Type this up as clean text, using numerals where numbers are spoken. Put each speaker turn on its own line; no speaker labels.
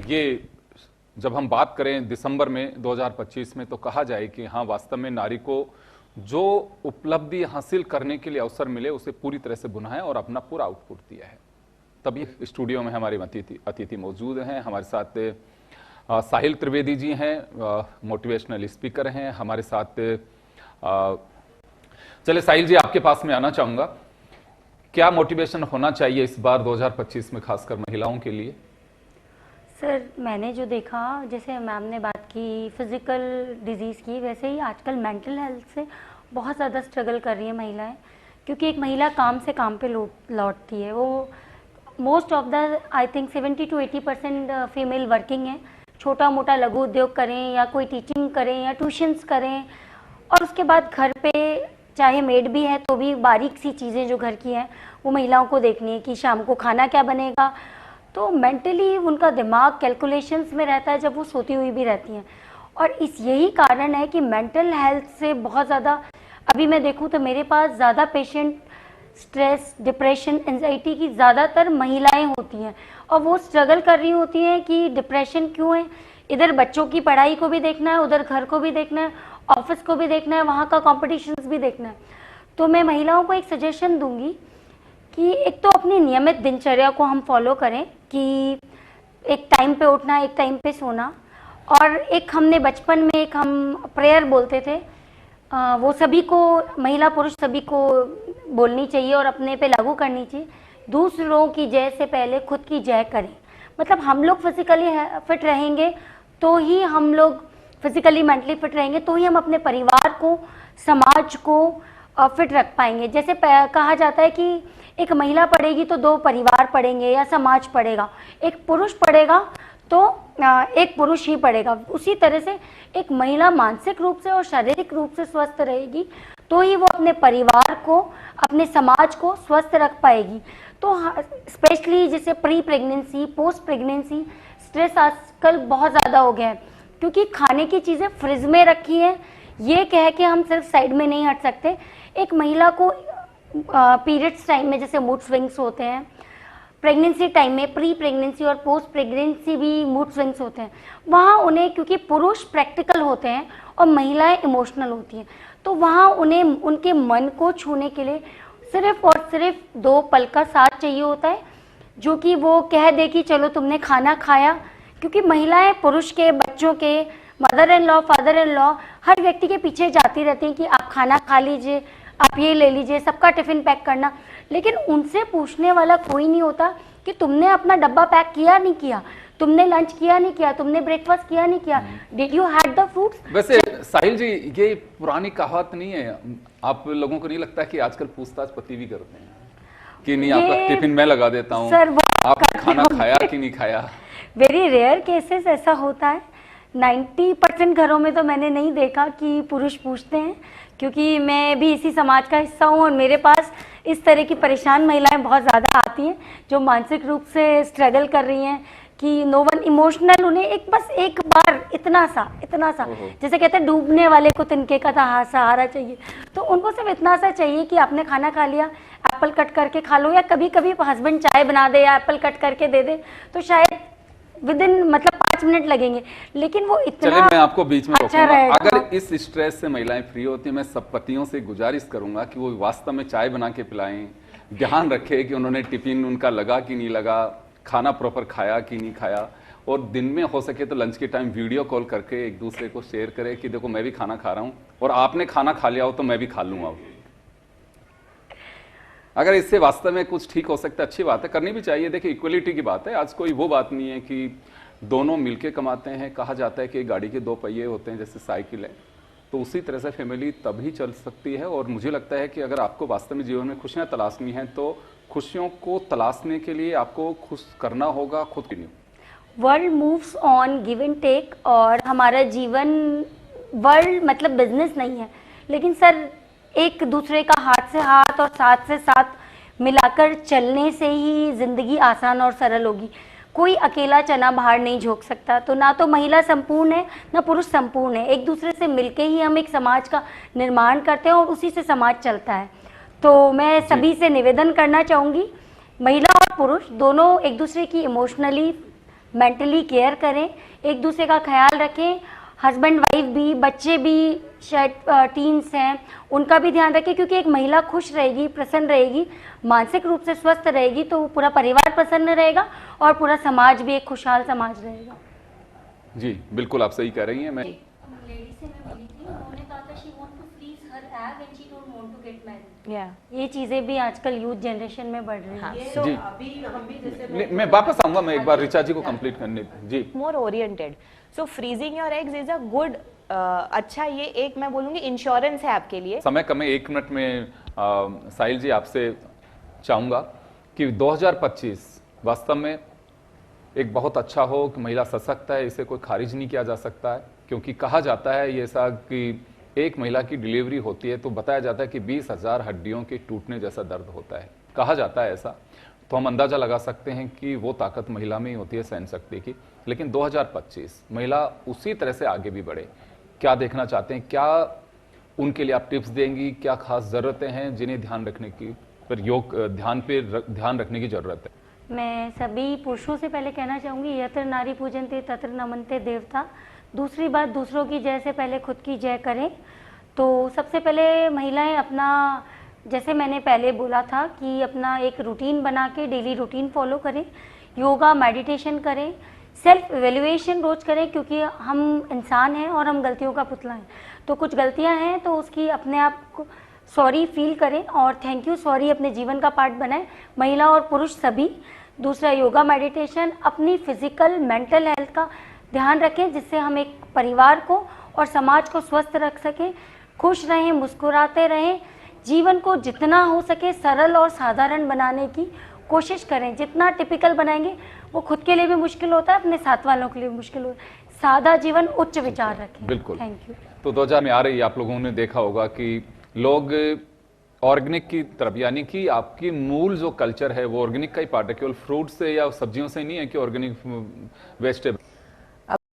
ये जब हम बात करें दिसंबर में 2025 में, तो कहा जाए कि हाँ, वास्तव में नारी को जो उपलब्धि हासिल करने के लिए अवसर मिले उसे पूरी तरह से बुना है और अपना पूरा आउटपुट दिया है। तभी स्टूडियो में हमारे अतिथि मौजूद हैं। हमारे साथ साहिल त्रिवेदी जी हैं, मोटिवेशनल स्पीकर हैं हमारे साथ। चले साहिल जी, आपके पास में आना चाहूंगा। क्या मोटिवेशन होना चाहिए इस बार 2025 में, खासकर महिलाओं के लिए?
सर, मैंने जो देखा, जैसे मैम ने बात की फिजिकल डिजीज़ की, वैसे ही आजकल मेंटल हेल्थ से बहुत ज़्यादा स्ट्रगल कर रही है महिलाएं। क्योंकि एक महिला काम से काम पे लौटती है, वो most of the I think 70 to 80% female working है। छोटा मोटा लघु उद्योग करें या कोई टीचिंग करें या ट्यूशन्स करें, और उसके बाद घर पे चाहे मेड भी है तो भी बारीक सी चीज़ें जो घर की हैं वो महिलाओं को देखनी है कि शाम को खाना क्या बनेगा। तो मेंटली उनका दिमाग कैलकुलेशंस में रहता है जब वो सोती हुई भी रहती हैं। और यही कारण है कि मेंटल हेल्थ से बहुत ज़्यादा, अभी मैं देखूँ तो मेरे पास ज़्यादा पेशेंट स्ट्रेस, डिप्रेशन, एंजाइटी की ज़्यादातर महिलाएं होती हैं, और वो स्ट्रगल कर रही होती हैं कि डिप्रेशन क्यों है। इधर बच्चों की पढ़ाई को भी देखना है, उधर घर को भी देखना है, ऑफिस को भी देखना है, वहाँ का कॉम्पिटिशन्स भी देखना है। तो मैं महिलाओं को एक सजेशन दूंगी कि एक तो अपनी नियमित दिनचर्या को हम फॉलो करें कि एक टाइम पे उठना, एक टाइम पे सोना, और एक हमने बचपन में एक हम प्रेयर बोलते थे, वो सभी को, महिला पुरुष सभी को बोलनी चाहिए और अपने पे लागू करनी चाहिए। दूसरों की जय से पहले खुद की जय करें। मतलब हम लोग फिजिकली फिट रहेंगे तो ही हम लोग फिजिकली मेंटली फिट रहेंगे, तो ही हम अपने परिवार को, समाज को फिट रख पाएंगे। जैसे कहा जाता है कि एक महिला पढ़ेगी तो 2 परिवार पढ़ेंगे या समाज पढ़ेगा, एक पुरुष पढ़ेगा तो एक पुरुष ही पढ़ेगा। उसी तरह से एक महिला मानसिक रूप से और शारीरिक रूप से स्वस्थ रहेगी तो ही वो अपने परिवार को, अपने समाज को स्वस्थ रख पाएगी। तो स्पेशली जैसे pre pregnancy, post pregnancy stress आजकल बहुत ज़्यादा हो गया है, क्योंकि खाने की चीज़ें फ्रिज में रखी हैं, ये कह के हम सिर्फ साइड में नहीं हट सकते। एक महिला को पीरियड्स टाइम में जैसे मूड स्विंग्स होते हैं, प्रेगनेंसी टाइम में, प्री प्रेगनेंसी और पोस्ट प्रेगनेंसी भी मूड स्विंग्स होते हैं। वहाँ उन्हें, क्योंकि पुरुष प्रैक्टिकल होते हैं और महिलाएं इमोशनल होती हैं, तो वहाँ उन्हें उनके मन को छूने के लिए सिर्फ और सिर्फ 2 पल का साथ चाहिए होता है, जो कि वो कह दे कि चलो तुमने खाना खाया। क्योंकि महिलाएं पुरुष के, बच्चों के, mother in law, father in law, हर व्यक्ति के पीछे जाती रहती हैं कि आप खाना खा लीजिए, आप ये ले लीजिए, सबका टिफिन पैक करना। लेकिन उनसे पूछने वाला कोई नहीं होता कि तुमने अपना डब्बा पैक किया नहीं किया, तुमने लंच किया नहीं किया, तुमने ब्रेकफास्ट किया नहीं किया, did you had the fruits.
वैसे साहिल जी, ये पुरानी कहावत नहीं है? आप लोगों को नहीं लगता कि आजकल पूछताछ पति भी करते हैं कि नहीं, आपका टिफिन मैं लगा देता हूँ, आपने खाना खाया कि नहीं खाया?
वेरी रेयर केसेस ऐसा होता है। 90% घरों में तो मैंने नहीं देखा कि पुरुष पूछते हैं, क्योंकि मैं भी इसी समाज का हिस्सा हूँ और मेरे पास इस तरह की परेशान महिलाएं बहुत ज़्यादा आती हैं जो मानसिक रूप से स्ट्रगल कर रही हैं कि नो वन इमोशनल, उन्हें बस एक बार इतना सा जैसे कहते हैं डूबने वाले को तिनके का सहारा चाहिए, तो उनको सिर्फ इतना सा चाहिए कि आपने खाना खा लिया, एप्पल कट करके खा लो, या कभी कभी हस्बैंड चाय बना दे या एप्पल कट करके दे दे, तो शायद विदिन मतलब 5 मिनट लगेंगे, लेकिन वो इतना।
चलिए, मैं आपको बीच में
अच्छा
रोकूंगा। अगर इस स्ट्रेस से महिलाएं फ्री होती हैं, मैं सब पतियों से गुजारिश करूंगा कि वो वास्तव में चाय बना के पिलाएं, ध्यान रखें कि उन्होंने टिफिन उनका लगा कि नहीं लगा, खाना प्रॉपर खाया कि नहीं खाया, और दिन में हो सके तो लंच के टाइम वीडियो कॉल करके एक दूसरे को शेयर करें कि देखो मैं भी खाना खा रहा हूँ और आपने खाना खा लिया हो तो मैं भी खा लूंगा। अगर इससे वास्तव में कुछ ठीक हो सकता है, अच्छी बात है, करनी भी चाहिए। देखिए, इक्वलिटी की बात है, आज कोई वो बात नहीं है कि दोनों मिलके कमाते हैं। कहा जाता है कि गाड़ी के 2 पहिए होते हैं, जैसे साइकिल है, तो उसी तरह से फैमिली तभी चल सकती है। और मुझे लगता है कि अगर आपको वास्तव में जीवन में खुशियां तलाशनी हैं तो खुशियों को तलाशने के लिए आपको खुश करना होगा खुद की।
World moves on, give and take, और हमारा जीवन वर्ल्ड मतलब बिजनेस नहीं है, लेकिन सर एक दूसरे का हाथ से हाथ और साथ से साथ मिलाकर चलने से ही जिंदगी आसान और सरल होगी। कोई अकेला चना बाहर नहीं झोंक सकता, तो ना तो महिला संपूर्ण है ना पुरुष संपूर्ण है। एक दूसरे से मिलके ही हम एक समाज का निर्माण करते हैं और उसी से समाज चलता है। तो मैं सभी से निवेदन करना चाहूँगी, महिला और पुरुष दोनों एक दूसरे की इमोशनली मेंटली केयर करें, एक दूसरे का ख्याल रखें, हस्बैंड वाइफ भी, बच्चे भी, शायद टीन्स हैं, उनका भी ध्यान रखें, क्योंकि एक महिला खुश रहेगी, प्रसन्न रहेगी, मानसिक रूप से स्वस्थ रहेगी तो पूरा परिवार प्रसन्न रहेगा और पूरा समाज भी एक खुशहाल समाज रहेगा।
जी बिल्कुल, आप सही कह रही हैं। मैं
लेडी से मैं बोली थी, उन्होंने कहा था she want to freeze her egg and she don't want to get married.
या
ये चीजें भी आजकल यूथ जनरेशन में बढ़ रही
हाँ,
है।
so
जी
अभी हम भी जैसे
मैं वापस आऊंगा, मैं एक बार रिचा जी को कंप्लीट करने जी।
more oriented. So freezing your eggs is a good अच्छा, ये एक मैं बोलूंगी इंश्योरेंस है आपके लिए।
समय कम है, 1 मिनट में साहिल जी आपसे चाहूंगा कि 2025 वास्तव में एक बहुत अच्छा हो कि महिला सशक्त है, इसे कोई खारिज नहीं किया जा सकता है, क्योंकि कहा जाता है ये ऐसा कि एक महिला की डिलीवरी होती है तो बताया जाता है कि 20,000 हड्डियों के टूटने जैसा दर्द होता है, कहा जाता है ऐसा। तो हम अंदाजा लगा सकते हैं कि वो ताकत महिला में ही होती है सहन शक्ति की। लेकिन 2025 महिला उसी तरह से आगे भी बढ़े, क्या देखना चाहते हैं, क्या उनके लिए आप टिप्स देंगी, क्या खास ज़रूरतें हैं जिन्हें ध्यान रखने की ध्यान रखने की ज़रूरत है?
मैं सभी पुरुषों से पहले कहना चाहूँगी, यत्र नारी पूजनते तत्र नमनते देवता। दूसरी बात, दूसरों की जय से पहले खुद की जय करें। तो सबसे पहले महिलाएं अपना, जैसे मैंने पहले बोला था कि अपना एक रूटीन बना के डेली रूटीन फॉलो करें, योगा मेडिटेशन करें, सेल्फ एवेल्युएशन रोज करें, क्योंकि हम इंसान हैं और हम गलतियों का पुतला हैं। तो कुछ गलतियां हैं तो उसकी अपने आप को सॉरी फील करें और थैंक यू सॉरी अपने जीवन का पार्ट बनाएं, महिला और पुरुष सभी। दूसरा, योगा मेडिटेशन, अपनी फिजिकल मेंटल हेल्थ का ध्यान रखें, जिससे हम एक परिवार को और समाज को स्वस्थ रख सकें, खुश रहें, मुस्कुराते रहें, जीवन को जितना हो सके सरल और साधारण बनाने की कोशिश करें। जितना टिपिकल बनाएंगे वो खुद के लिए भी मुश्किल होता है, अपने साथ वालों के लिए भी मुश्किल होता है। सादा जीवन, उच्च विचार रखें।
बिल्कुल।
Thank you.
तो 2000 में आ रही है, आप लोगों ने देखा होगा कि लोग ऑर्गेनिक की तरफ, यानी कि आपकी मूल जो कल्चर है वो ऑर्गेनिक का ही पार्ट है, केवल फ्रूट से या सब्जियों से नहीं है कि ऑर्गेनिक वेजिटेबल